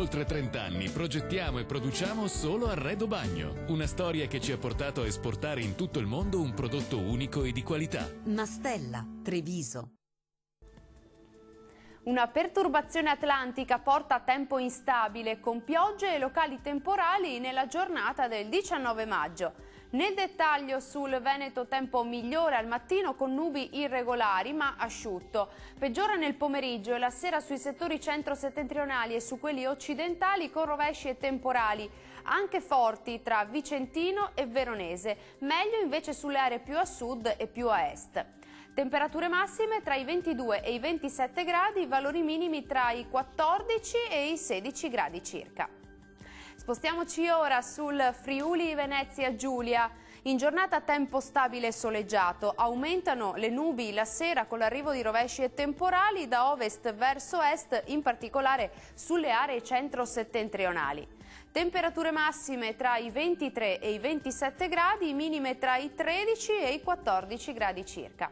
oltre 30 anni progettiamo e produciamo solo Arredo Bagno, una storia che ci ha portato a esportare in tutto il mondo un prodotto unico e di qualità. Mastella, Treviso. Una perturbazione atlantica porta a tempo instabile con piogge e locali temporali nella giornata del 19 maggio. Nel dettaglio sul Veneto tempo migliore al mattino con nubi irregolari ma asciutto. Peggiora nel pomeriggio e la sera sui settori centro-settentrionali e su quelli occidentali con rovesci e temporali, anche forti tra Vicentino e Veronese, meglio invece sulle aree più a sud e più a est. Temperature massime tra i 22 e i 27 gradi, valori minimi tra i 14 e i 16 gradi circa. Spostiamoci ora sul Friuli Venezia Giulia. In giornata tempo stabile e soleggiato, aumentano le nubi la sera con l'arrivo di rovesci e temporali da ovest verso est, in particolare sulle aree centro-settentrionali. Temperature massime tra i 23 e i 27 gradi, minime tra i 13 e i 14 gradi circa.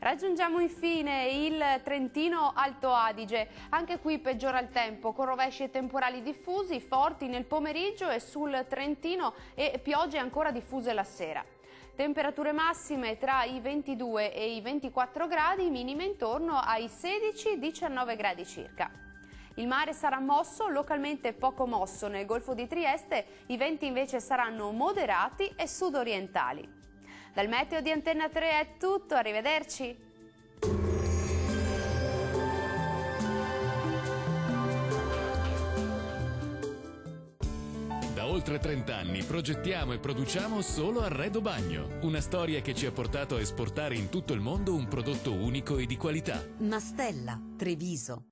Raggiungiamo infine il Trentino Alto Adige. Anche qui peggiora il tempo, con rovesci e temporali diffusi, forti nel pomeriggio e sul Trentino e piogge ancora diffuse la sera. Temperature massime tra i 22 e i 24 gradi, minime intorno ai 16-19 gradi circa. Il mare sarà mosso, localmente poco mosso nel Golfo di Trieste, i venti invece saranno moderati e sudorientali. Dal meteo di Antenna 3 è tutto, arrivederci! Da oltre 30 anni progettiamo e produciamo solo Arredo Bagno, una storia che ci ha portato a esportare in tutto il mondo un prodotto unico e di qualità. Mastella, Treviso.